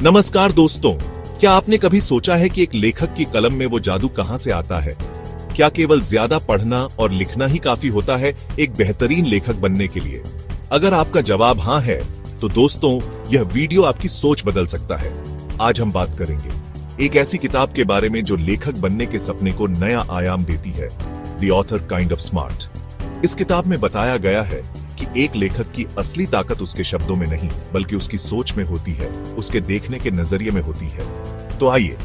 नमस्कार दोस्तों, क्या आपने कभी सोचा है कि एक लेखक की कलम में वो जादू कहां से आता है? क्या केवल ज्यादा पढ़ना और लिखना ही काफी होता है एक बेहतरीन लेखक बनने के लिए? अगर आपका जवाब हां है, तो दोस्तों यह वीडियो आपकी सोच बदल सकता है। आज हम बात करेंगे एक ऐसी किताब के बारे में जो लेखक बनने के सपने को नया आयाम देती है, the author kind of smart. इस किताब में बताया गया है कि एक लेखक की असली ताकत उसके शब्दों में नहीं, बल्कि उसकी सोच में होती है, उसके देखने के नजरिए में होती है। तो आइए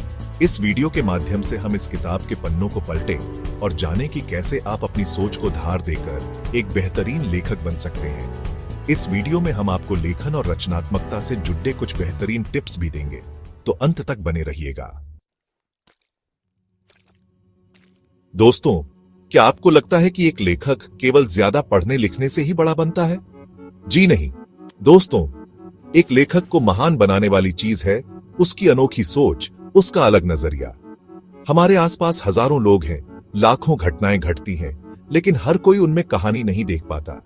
इस वीडियो के माध्यम से हम इस किताब के पन्नों को पलटें और जानें कि कैसे आप अपनी सोच को धार देकर एक बेहतरीन लेखक बन सकते हैं। इस वीडियो में हम आपको लेखन और रचनात्मकता से जुड़े कुछ बेहतरीन टिप्स भी देंगे, तो अंत तक बने रहिएगा। दोस्तों, क्या आपको लगता है कि एक लेखक केवल ज्यादा पढ़ने लिखने से ही बड़ा बनता है? जी नहीं दोस्तों, एक लेखक को महान बनाने वाली चीज है उसकी अनोखी सोच, उसका अलग नजरिया। हमारे आसपास हजारों लोग हैं, लाखों घटनाएं घटती हैं, लेकिन हर कोई उनमें कहानी नहीं देख पाता।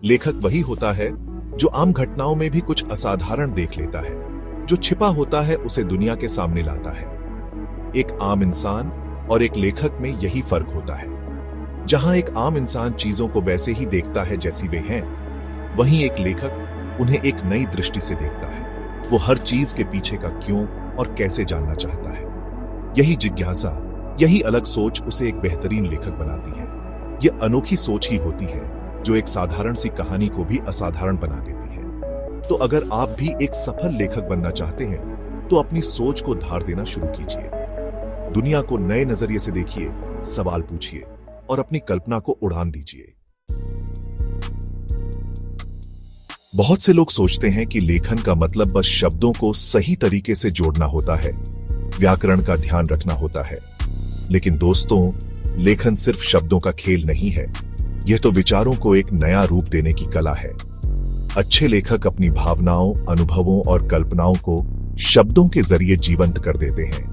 लेखक वही होता है जो आम घटनाओं में भी कुछ असाधारण देख लेता है, जो छिपा होता है उसे दुनिया के सामने लाता है। एक आम इंसान और एक लेखक में यही फर्क होता है। जहां एक आम इंसान चीजों को वैसे ही देखता है जैसी वे हैं, वहीं एक लेखक उन्हें एक नई दृष्टि से देखता है। वो हर चीज के पीछे का क्यों और कैसे जानना चाहता है। यही जिज्ञासा, यही अलग सोच उसे एक बेहतरीन लेखक बनाती है। यह अनोखी सोच ही होती है जो एक साधारण सी कहानी को भी असाधारण बना देती है। तो अगर आप भी एक सफल लेखक बनना चाहते हैं, तो अपनी सोच को धार देना शुरू कीजिए। दुनिया को नए नजरिए से देखिए, सवाल पूछिए और अपनी कल्पना को उड़ान दीजिए। बहुत से लोग सोचते हैं कि लेखन का मतलब बस शब्दों को सही तरीके से जोड़ना होता है, व्याकरण का ध्यान रखना होता है। लेकिन दोस्तों, लेखन सिर्फ शब्दों का खेल नहीं है, यह तो विचारों को एक नया रूप देने की कला है। अच्छे लेखक अपनी भावनाओं, अनुभवों और कल्पनाओं को शब्दों के जरिए जीवंत कर देते हैं।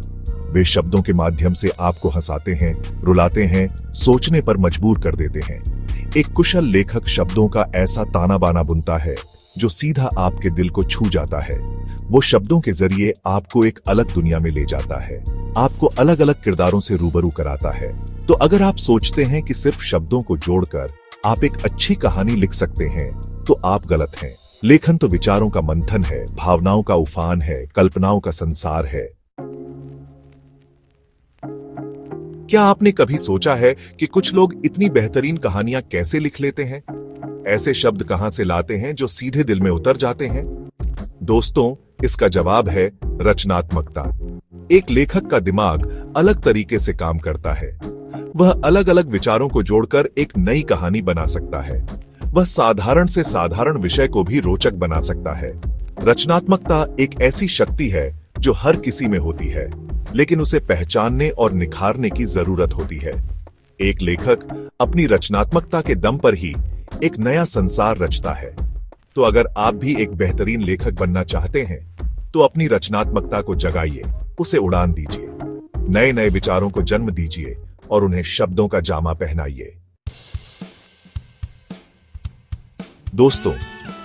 वे शब्दों के माध्यम से आपको हंसाते हैं, रुलाते हैं, सोचने पर मजबूर कर देते हैं। एक कुशल लेखक शब्दों का ऐसा ताना बाना बुनता है जो सीधा आपके दिल को छू जाता है। वो शब्दों के जरिए आपको एक अलग दुनिया में ले जाता है, आपको अलग अलग किरदारों से रूबरू कराता है। तो अगर आप सोचते हैं कि सिर्फ शब्दों को जोड़कर आप एक अच्छी कहानी लिख सकते हैं, तो आप गलत हैं। लेखन तो विचारों का मंथन है, भावनाओं का उफान है, कल्पनाओं का संसार है। क्या आपने कभी सोचा है कि कुछ लोग इतनी बेहतरीन कहानियां कैसे लिख लेते हैं? ऐसे शब्द कहां से लाते हैं जो सीधे दिल में उतर जाते हैं? दोस्तों, इसका जवाब है रचनात्मकता। एक लेखक का दिमाग अलग तरीके से काम करता है। वह अलग अलग विचारों को जोड़कर एक नई कहानी बना सकता है। वह साधारण से साधारण विषय को भी रोचक बना सकता है। रचनात्मकता एक ऐसी शक्ति है जो हर किसी में होती है, लेकिन उसे पहचानने और निखारने की जरूरत होती है। एक लेखक अपनी रचनात्मकता के दम पर ही एक नया संसार रचता है। तो अगर आप भी एक बेहतरीन लेखक बनना चाहते हैं, तो अपनी रचनात्मकता को जगाइए, उसे उड़ान दीजिए, नए नए विचारों को जन्म दीजिए और उन्हें शब्दों का जामा पहनाइए। दोस्तों,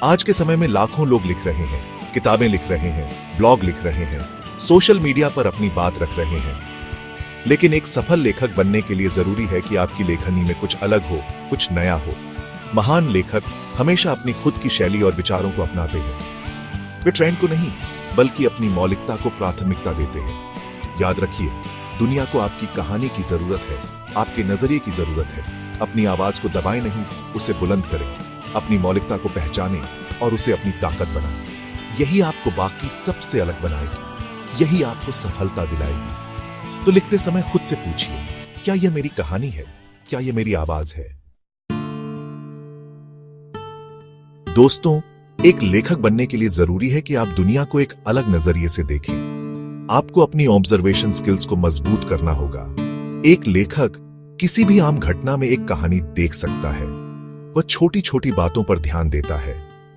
आज के समय में लाखों लोग लिख रहे हैं, किताबें लिख रहे हैं, ब्लॉग लिख रहे हैं, सोशल मीडिया पर अपनी बात रख रहे हैं। लेकिन एक सफल लेखक बनने के लिए जरूरी है कि आपकी लेखनी में कुछ अलग हो, कुछ नया हो। महान लेखक हमेशा अपनी खुद की शैली और विचारों को अपनाते हैं। वे ट्रेंड को नहीं, बल्कि अपनी मौलिकता को प्राथमिकता देते हैं। याद रखिए, दुनिया को आपकी कहानी की जरूरत है, आपके नजरिए की जरूरत है। अपनी आवाज को दबाएं नहीं, उसे बुलंद करें। अपनी मौलिकता को पहचानें और उसे अपनी ताकत बनाएं। यही आपको बाकी सबसे अलग बनाएगी, यही आपको सफलता दिलाएगी। तो लिखते समय खुद से पूछिए, क्या यह मेरी कहानी है? क्या यह मेरी आवाज है? दोस्तों, एक लेखक बनने के लिए जरूरी है कि आप दुनिया को एक अलग नजरिए से देखें। आपको अपनी ऑब्जर्वेशन स्किल्स को मजबूत करना होगा। एक लेखक किसी भी आम घटना में एक कहानी देख सकता है। वह छोटी छोटी बातों पर ध्यान देता है,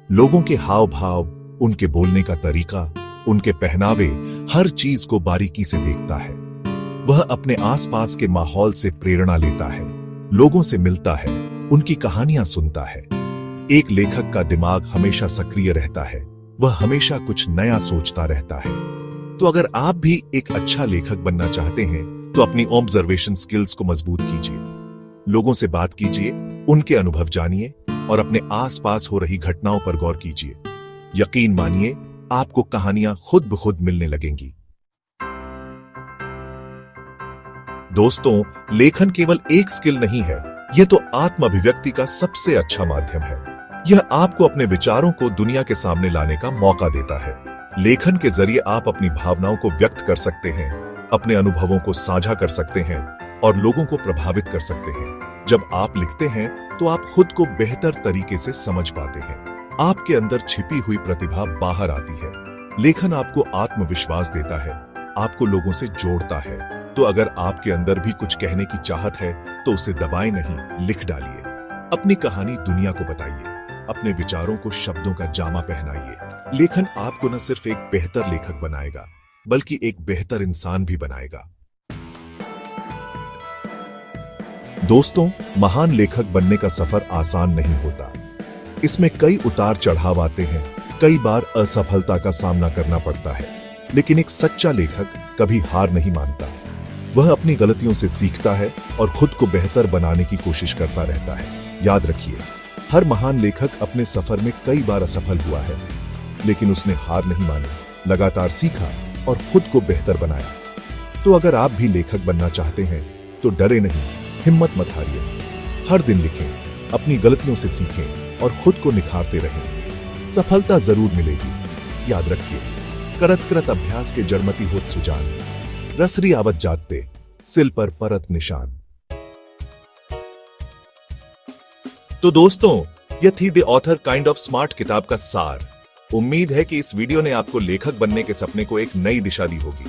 लोगों के हाव भाव, उनके बोलने का तरीका, उनके पहनावे, हर चीज को बारीकी से देखता है। वह अपने आसपास के माहौल से प्रेरणा लेता है, लोगों से मिलता है, उनकी कहानियां सुनता है। एक लेखक का दिमाग हमेशा सक्रिय रहता है, वह हमेशा कुछ नया सोचता रहता है। तो अगर आप भी एक अच्छा लेखक बनना चाहते हैं तो अपनी ऑब्जर्वेशन स्किल्स को मजबूत कीजिए, लोगों से बात कीजिए, उनके अनुभव जानिए और अपने आसपास हो रही घटनाओं पर गौर कीजिए। यकीन मानिए, आपको कहानियां खुद ब खुद मिलने लगेंगी। दोस्तों, लेखन केवल एक स्किल नहीं है, यह तो आत्म अभिव्यक्ति का सबसे अच्छा माध्यम है। यह आपको अपने विचारों को दुनिया के सामने लाने का मौका देता है। लेखन के जरिए आप अपनी भावनाओं को व्यक्त कर सकते हैं, अपने अनुभवों को साझा कर सकते हैं और लोगों को प्रभावित कर सकते हैं। जब आप लिखते हैं तो आप खुद को बेहतर तरीके से समझ पाते हैं। आपके अंदर छिपी हुई प्रतिभा बाहर आती है। लेखन आपको आत्मविश्वास देता है, आपको लोगों से जोड़ता है। तो अगर आपके अंदर भी कुछ कहने की चाहत है तो उसे दबाए नहीं, लिख डालिए। अपनी कहानी दुनिया को बताइए, अपने विचारों को शब्दों का जामा पहनाइए। लेखन आपको न सिर्फ एक बेहतर लेखक बनाएगा, बल्कि एक बेहतर इंसान भी बनाएगा। दोस्तों, महान लेखक बनने का सफर आसान नहीं होता। इसमें कई उतार चढ़ाव आते हैं, कई बार असफलता का सामना करना पड़ता है। लेकिन एक सच्चा लेखक कभी हार नहीं मानता। वह अपनी गलतियों से सीखता है और खुद को बेहतर बनाने की कोशिश करता रहता है। याद रखिए, हर महान लेखक अपने सफर में कई बार असफल हुआ है, लेकिन उसने हार नहीं मानी, लगातार सीखा और खुद को बेहतर बनाया। तो अगर आप भी लेखक बनना चाहते हैं तो डरे नहीं, हिम्मत मत हारिए। हर दिन लिखें, अपनी गलतियों से सीखें और खुद को निखारते रहें। सफलता जरूर मिलेगी। याद रखिए, करत करत अभ्यास के जड़मती होत सुजान, रसरी आवत जाते, सिल पर परत निशान। तो दोस्तों, यह थी the author kind of smart किताब का सार। उम्मीद है कि इस वीडियो ने आपको लेखक बनने के सपने को एक नई दिशा दी होगी।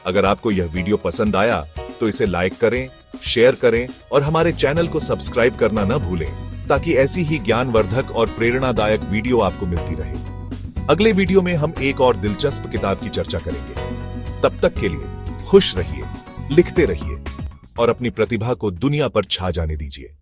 अगर आपको यह वीडियो पसंद आया तो इसे लाइक करें, शेयर करें और हमारे चैनल को सब्सक्राइब करना न भूलें, ताकि ऐसी ही ज्ञानवर्धक और प्रेरणादायक वीडियो आपको मिलती रहे। अगले वीडियो में हम एक और दिलचस्प किताब की चर्चा करेंगे। तब तक के लिए खुश रहिए, लिखते रहिए और अपनी प्रतिभा को दुनिया पर छा जाने दीजिए।